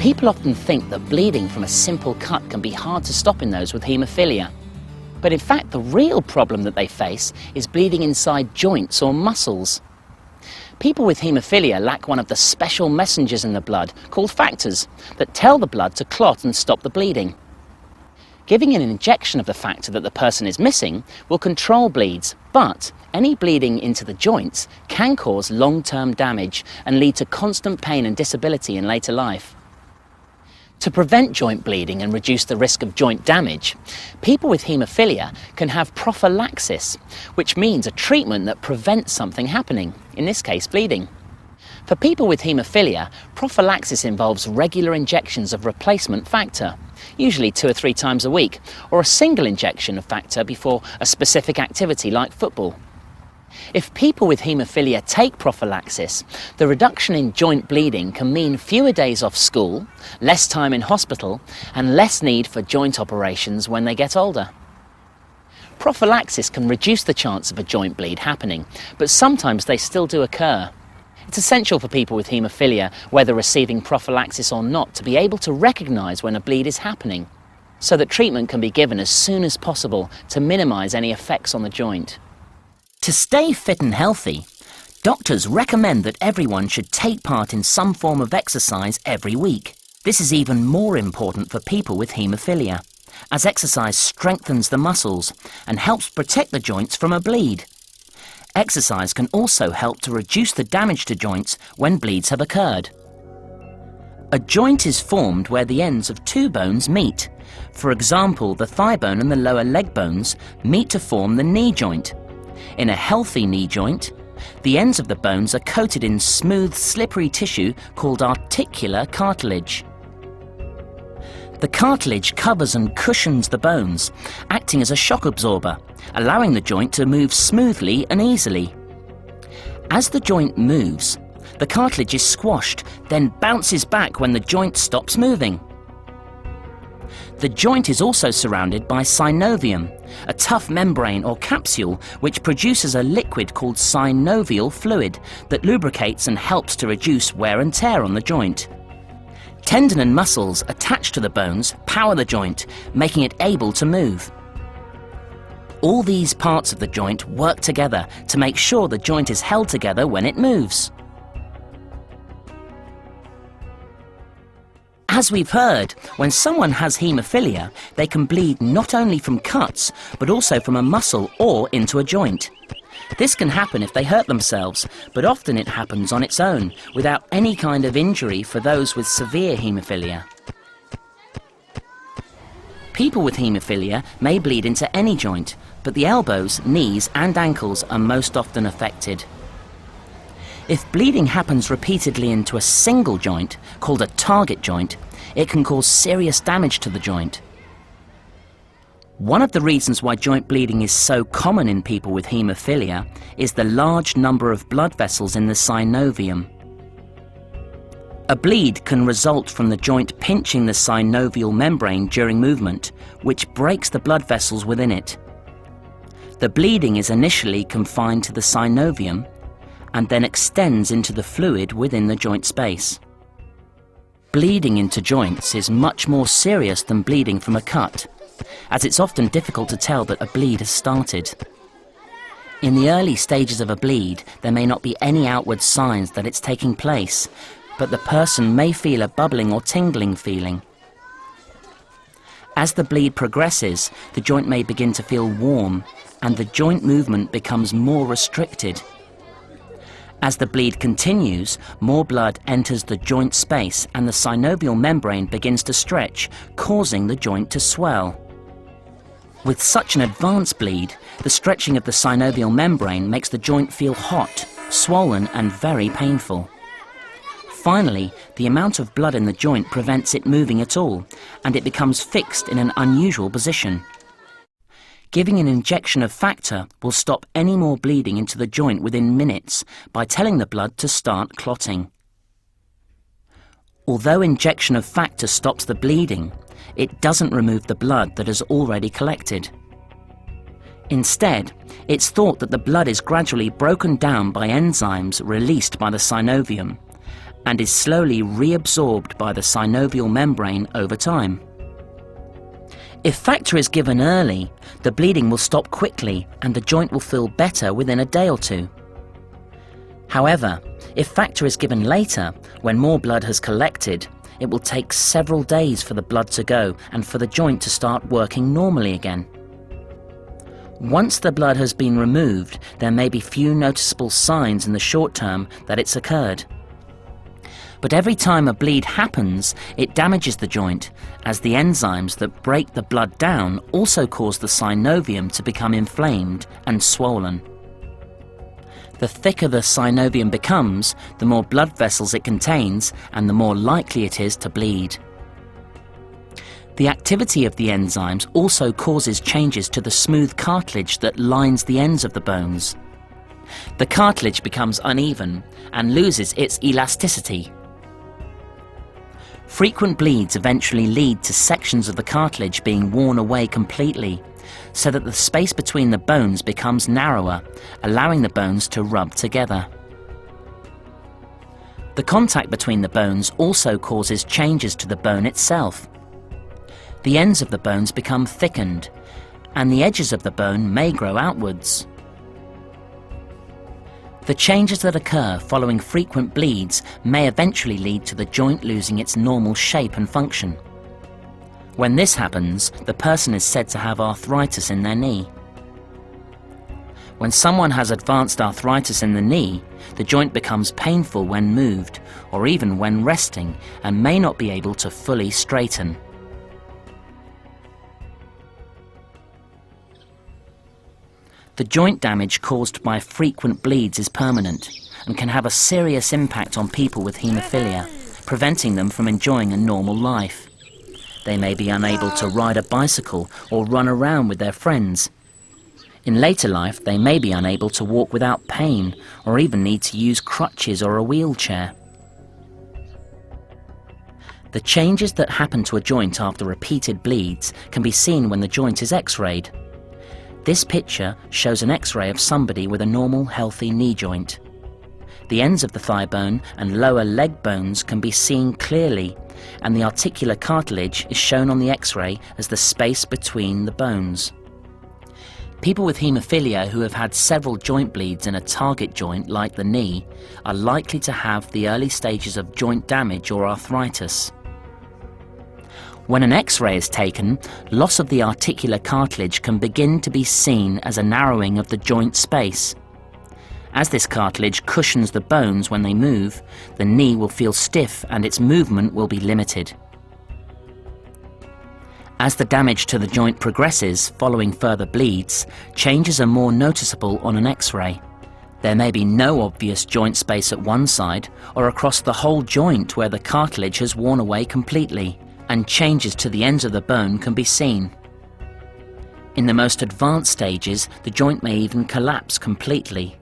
People often think that bleeding from a simple cut can be hard to stop in those with haemophilia. But in fact, the real problem that they face is bleeding inside joints or muscles. People with haemophilia lack one of the special messengers in the blood, called factors, that tell the blood to clot and stop the bleeding. Giving an injection of the factor that the person is missing will control bleeds, but any bleeding into the joints can cause long-term damage and lead to constant pain and disability in later life. To prevent joint bleeding and reduce the risk of joint damage, people with haemophilia can have prophylaxis, which means a treatment that prevents something happening, in this case bleeding. For people with haemophilia, prophylaxis involves regular injections of replacement factor, usually 2 or 3 times a week, or a single injection of factor before a specific activity like football. If people with haemophilia take prophylaxis, the reduction in joint bleeding can mean fewer days off school, less time in hospital, and less need for joint operations when they get older. Prophylaxis can reduce the chance of a joint bleed happening, but sometimes they still do occur. It's essential for people with haemophilia, whether receiving prophylaxis or not, to be able to recognise when a bleed is happening, so that treatment can be given as soon as possible to minimise any effects on the joint. To stay fit and healthy, doctors recommend that everyone should take part in some form of exercise every week. This is even more important for people with haemophilia, as exercise strengthens the muscles and helps protect the joints from a bleed. Exercise can also help to reduce the damage to joints when bleeds have occurred. A joint is formed where the ends of 2 bones meet. For example, the thigh bone and the lower leg bones meet to form the knee joint. In a healthy knee joint, the ends of the bones are coated in smooth, slippery tissue called articular cartilage. The cartilage covers and cushions the bones, acting as a shock absorber, allowing the joint to move smoothly and easily. As the joint moves, the cartilage is squashed, then bounces back when the joint stops moving. The joint is also surrounded by synovium, a tough membrane or capsule which produces a liquid called synovial fluid that lubricates and helps to reduce wear and tear on the joint. Tendon and muscles attached to the bones power the joint, making it able to move. All these parts of the joint work together to make sure the joint is held together when it moves. As we've heard, when someone has haemophilia, they can bleed not only from cuts, but also from a muscle or into a joint. This can happen if they hurt themselves, but often it happens on its own, without any kind of injury for those with severe haemophilia. People with haemophilia may bleed into any joint, but the elbows, knees and ankles are most often affected. If bleeding happens repeatedly into a single joint, called a target joint, it can cause serious damage to the joint. One of the reasons why joint bleeding is so common in people with haemophilia is the large number of blood vessels in the synovium. A bleed can result from the joint pinching the synovial membrane during movement, which breaks the blood vessels within it. The bleeding is initially confined to the synovium and then extends into the fluid within the joint space. Bleeding into joints is much more serious than bleeding from a cut, as it's often difficult to tell that a bleed has started. In the early stages of a bleed, there may not be any outward signs that it's taking place, but the person may feel a bubbling or tingling feeling. As the bleed progresses, the joint may begin to feel warm, and the joint movement becomes more restricted. As the bleed continues, more blood enters the joint space and the synovial membrane begins to stretch, causing the joint to swell. With such an advanced bleed, the stretching of the synovial membrane makes the joint feel hot, swollen and very painful. Finally, the amount of blood in the joint prevents it moving at all, and it becomes fixed in an unusual position. Giving an injection of factor will stop any more bleeding into the joint within minutes by telling the blood to start clotting. Although injection of factor stops the bleeding, it doesn't remove the blood that has already collected. Instead, it's thought that the blood is gradually broken down by enzymes released by the synovium, and is slowly reabsorbed by the synovial membrane over time. If factor is given early, the bleeding will stop quickly and the joint will feel better within a day or two. However, if factor is given later, when more blood has collected, it will take several days for the blood to go and for the joint to start working normally again. Once the blood has been removed, there may be few noticeable signs in the short term that it's occurred. But every time a bleed happens, it damages the joint, as the enzymes that break the blood down also cause the synovium to become inflamed and swollen. The thicker the synovium becomes, the more blood vessels it contains and the more likely it is to bleed. The activity of the enzymes also causes changes to the smooth cartilage that lines the ends of the bones. The cartilage becomes uneven and loses its elasticity. Frequent bleeds eventually lead to sections of the cartilage being worn away completely, so that the space between the bones becomes narrower, allowing the bones to rub together. The contact between the bones also causes changes to the bone itself. The ends of the bones become thickened, and the edges of the bone may grow outwards. The changes that occur following frequent bleeds may eventually lead to the joint losing its normal shape and function. When this happens, the person is said to have arthritis in their knee. When someone has advanced arthritis in the knee, the joint becomes painful when moved, or even when resting, and may not be able to fully straighten. The joint damage caused by frequent bleeds is permanent and can have a serious impact on people with haemophilia, preventing them from enjoying a normal life. They may be unable to ride a bicycle or run around with their friends. In later life, they may be unable to walk without pain or even need to use crutches or a wheelchair. The changes that happen to a joint after repeated bleeds can be seen when the joint is x-rayed. This picture shows an x-ray of somebody with a normal, healthy knee joint. The ends of the thigh bone and lower leg bones can be seen clearly, and the articular cartilage is shown on the x-ray as the space between the bones. People with haemophilia who have had several joint bleeds in a target joint like the knee are likely to have the early stages of joint damage or arthritis. When an x-ray is taken, loss of the articular cartilage can begin to be seen as a narrowing of the joint space. As this cartilage cushions the bones when they move, the knee will feel stiff and its movement will be limited. As the damage to the joint progresses following further bleeds, changes are more noticeable on an x-ray. There may be no obvious joint space at one side or across the whole joint where the cartilage has worn away completely, and changes to the ends of the bone can be seen. In the most advanced stages, the joint may even collapse completely.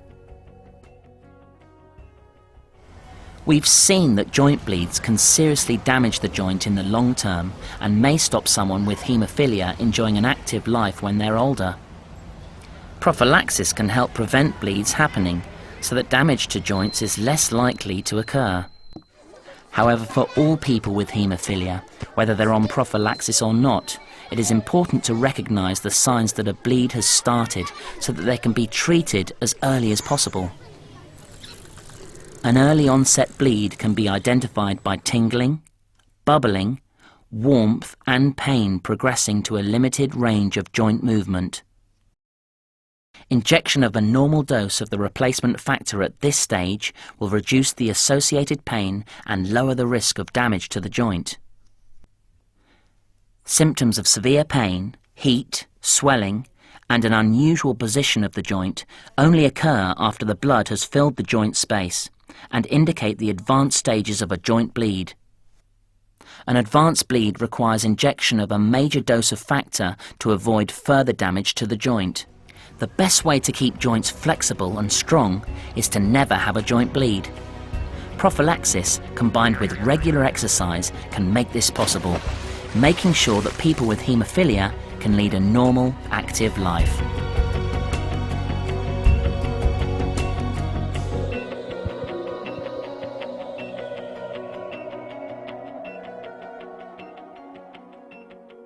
We've seen that joint bleeds can seriously damage the joint in the long term and may stop someone with haemophilia enjoying an active life when they're older. Prophylaxis can help prevent bleeds happening so that damage to joints is less likely to occur. However, for all people with haemophilia, whether they're on prophylaxis or not, it is important to recognise the signs that a bleed has started so that they can be treated as early as possible. An early onset bleed can be identified by tingling, bubbling, warmth and pain progressing to a limited range of joint movement. Injection of a normal dose of the replacement factor at this stage will reduce the associated pain and lower the risk of damage to the joint. Symptoms of severe pain, heat, swelling, and an unusual position of the joint only occur after the blood has filled the joint space and indicate the advanced stages of a joint bleed. An advanced bleed requires injection of a major dose of factor to avoid further damage to the joint. The best way to keep joints flexible and strong is to never have a joint bleed. Prophylaxis combined with regular exercise can make this possible, making sure that people with haemophilia can lead a normal, active life.